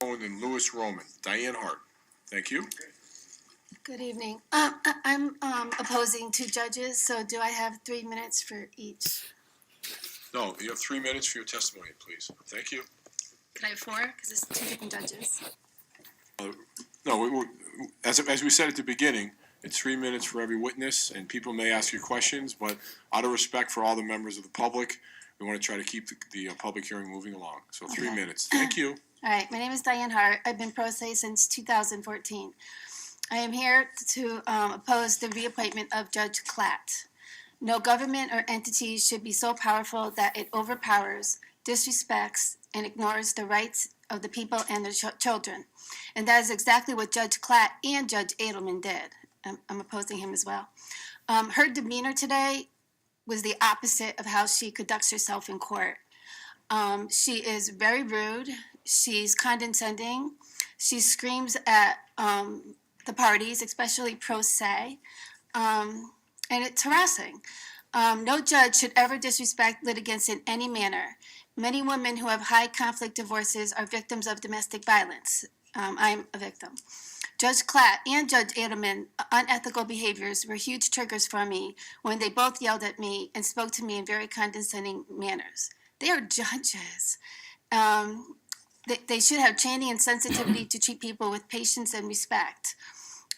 And Lewis Roman. Diane Hart. Thank you. Good evening. I'm opposing two judges, so do I have 3 minutes for each? No, you have 3 minutes for your testimony, please. Thank you. Can I have 4? Because it's two different judges. No, as we said at the beginning, it's 3 minutes for every witness, and people may ask you questions, but out of respect for all the members of the public, we want to try to keep the public hearing moving along. So 3 minutes. Thank you. All right. My name is Diane Hart. I've been pro se since 2014. I am here to oppose the reappointment of Judge Klatt. No government or entity should be so powerful that it overpowers, disrespects, and ignores the rights of the people and their children. And that is exactly what Judge Klatt and Judge Adelman did. I'm opposing him as well. Her demeanor today was the opposite of how she conducts herself in court. She is very rude. She's condescending. She screams at the parties, especially pro se, and it's harassing. No judge should ever disrespect litigants in any manner. Many women who have high conflict divorces are victims of domestic violence. I'm a victim. Judge Klatt and Judge Adelman, unethical behaviors were huge triggers for me when they both yelled at me and spoke to me in very condescending manners. They are judges. They should have training and sensitivity to treat people with patience and respect.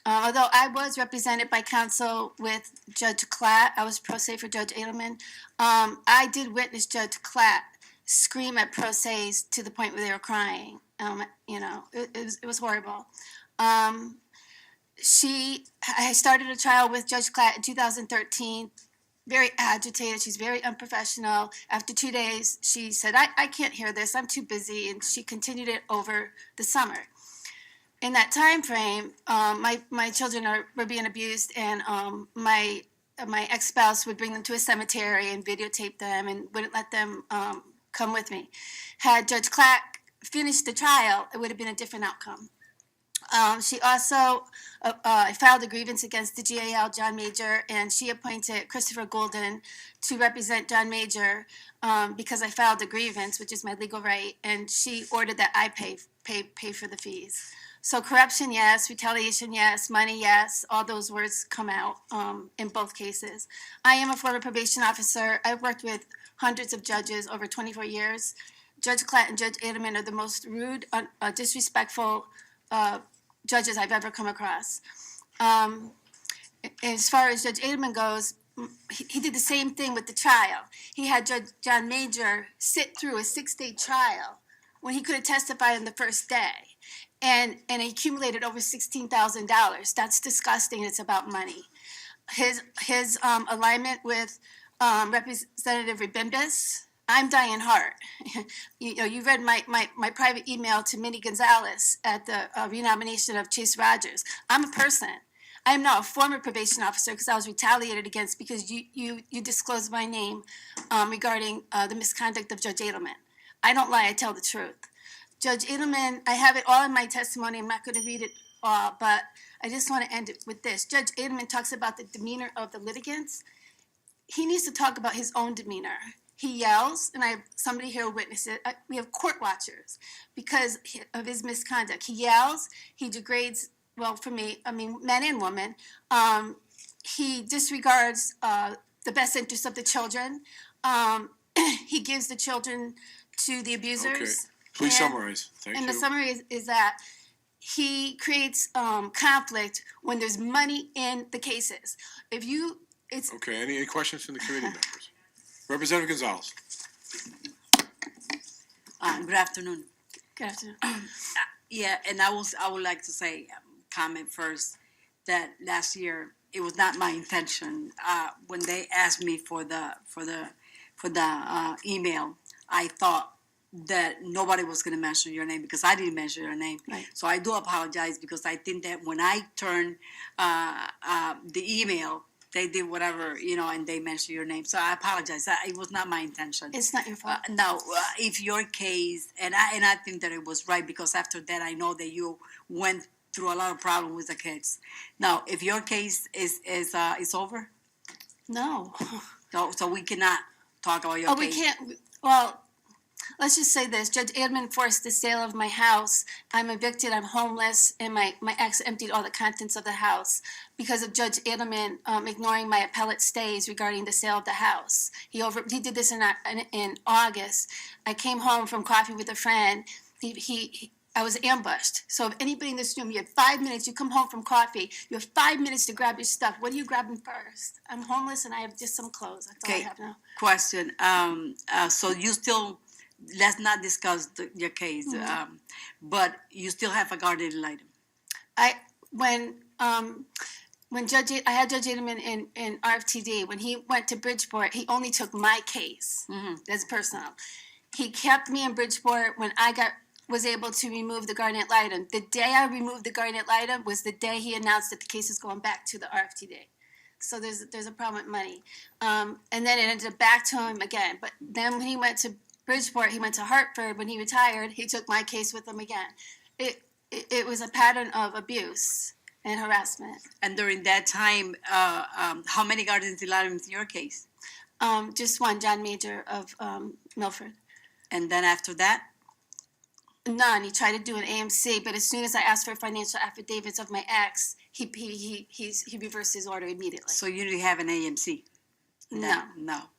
Although I was represented by counsel with Judge Klatt, I was pro se for Judge Adelman. I did witness Judge Klatt scream at pro ses to the point where they were crying. It was horrible. I started a trial with Judge Klatt in 2013. Very agitated. She's very unprofessional. After 2 days, she said, I can't hear this. I'm too busy. And she continued it over the summer. In that time frame, my children were being abused, and my ex-spouse would bring them to a cemetery and videotape them and wouldn't let them come with me. Had Judge Klatt finished the trial, it would have been a different outcome. She also filed a grievance against the GAL, John Major, and she appointed Christopher Golden to represent John Major because I filed a grievance, which is my legal right, and she ordered that I pay for the fees. So corruption, yes. Retaliation, yes. Money, yes. All those words come out in both cases. I am a former probation officer. I've worked with hundreds of judges over 24 years. Judge Klatt and Judge Adelman are the most rude, disrespectful judges I've ever come across. As far as Judge Adelman goes, he did the same thing with the trial. He had Judge John Major sit through a 6-day trial when he could have testified on the first day. And he accumulated over $16,000. That's disgusting. It's about money. His alignment with Representative Rebimbis. I'm Diane Hart. You read my private email to Minnie Gonzalez at the renomination of Chase Rogers. I'm a person. I am now a former probation officer because I was retaliated against because you disclosed my name regarding the misconduct of Judge Adelman. I don't lie. I tell the truth. Judge Adelman, I have it all in my testimony. I'm not going to read it all, but I just want to end it with this. Judge Adelman talks about the demeanor of the litigants. He needs to talk about his own demeanor. He yells, and I have somebody here who witnessed it. We have court watchers because of his misconduct. He yells. He degrades, well, for me, I mean, men and women. He disregards the best interests of the children. He gives the children to the abusers. Okay. Please summarize. Thank you. And the summary is that he creates conflict when there's money in the cases. Okay. Any questions from the committee members? Representative Gonzalez. Good afternoon. Good afternoon. Yeah, and I would like to say, comment first, that last year it was not my intention. When they asked me for the email, I thought that nobody was going to mention your name because I didn't mention your name. Right. So I do apologize because I think that when I turned the email, they did whatever, and they mentioned your name. So I apologize. It was not my intention. It's not your fault. Now, if your case, and I think that it was right because after that I know that you went through a lot of problems with the kids. Now, if your case is over, No. so we cannot talk about your case. We can't. Well, let's just say this, Judge Adelman forced the sale of my house. I'm evicted, I'm homeless, and my ex emptied all the contents of the house because of Judge Adelman ignoring my appellate stays regarding the sale of the house. He did this in August. I came home from coffee with a friend. I was ambushed. So if anybody in this room, you have 5 minutes, you come home from coffee, you have 5 minutes to grab your stuff. What are you grabbing first? I'm homeless and I have just some clothes. That's all I Okay. have now. Question. So you still, let's not discuss your case, but you still have a guardian ad litem. When I had Judge Adelman in RFTD, when he went to Bridgeport, he only took my case. That's personal. He kept me in Bridgeport when I was able to remove the guardian ad litem. The day I removed the guardian ad litem was the day he announced that the case is going back to the RFTD. So there's a problem with money. And then it ended up back to him again. But then when he went to Bridgeport, he went to Hartford. When he retired, he took my case with him again. It was a pattern of abuse and harassment. And during that time, how many guardians ad litem in your case? Just one, John Major of Milford. And then after that? None. He tried to do an AMC, but as soon as I asked for financial affidavits of my ex, he reversed his order immediately. So you didn't have an AMC? No. No.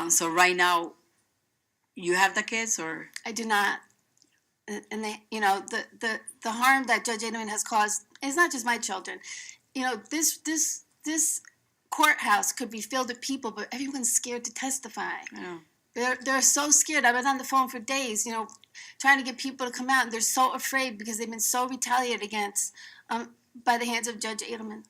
So right now, you have the kids, or? I do not. And the harm that Judge Adelman has caused is not just my children. This courthouse could be filled with people, but everyone's scared to testify. Yeah. They're so scared. I've been on the phone for days, trying to get people to come out, and they're so afraid because they've been so retaliated against by the hands of Judge Adelman.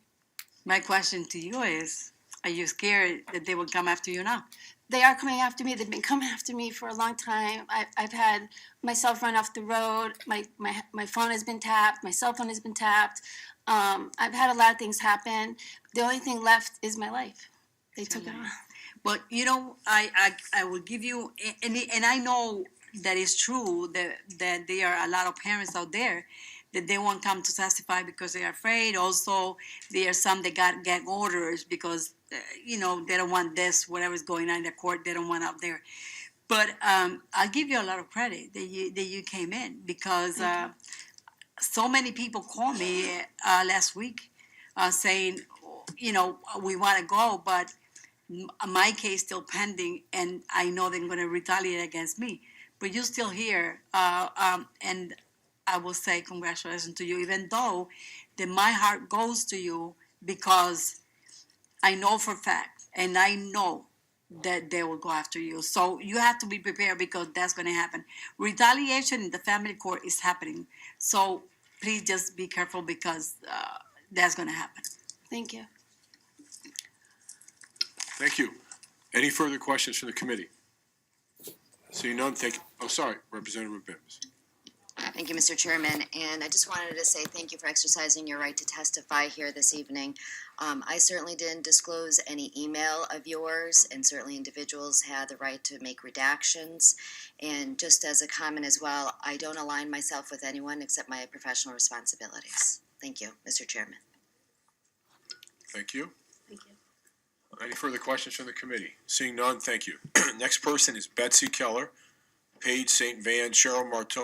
My question to you is, are you scared that they will come after you now? They are coming after me. They've been coming after me for a long time. I've had myself run off the road. My phone has been tapped. My cell phone has been tapped. I've had a lot of things happen. The only thing left is my life. They took it on. But I will give you, and I know that it's true that there are a lot of parents out there that they won't come to testify because they're afraid. Also, there are some that get orders because they don't want this, whatever's going on in the court, they don't want out there. But I'll give you a lot of credit that you came in because so many people called me last week saying, we want to go, but my case still pending, and I know they're going to retaliate against me. But you're still here, and I will say congratulations to you, even though that my heart goes to you because I know for a fact, and I know that they will go after you. So you have to be prepared because that's going to happen. Retaliation in the family court is happening. So please just be careful because that's going to happen. Thank you. Thank you. Any further questions from the committee? Seeing none, thank you. Oh, sorry, Representative Bibbs. Thank you, Mr. Chairman, and I just wanted to say thank you for exercising your right to testify here this evening. I certainly didn't disclose any email of yours, and certainly individuals had the right to make redactions. And just as a comment as well, I don't align myself with anyone except my professional responsibilities. Thank you, Mr. Chairman. Thank you. Thank you. Any further questions from the committee? Seeing none, thank you. Next person is Betsy Keller, Paige St. Van, Cheryl Martone.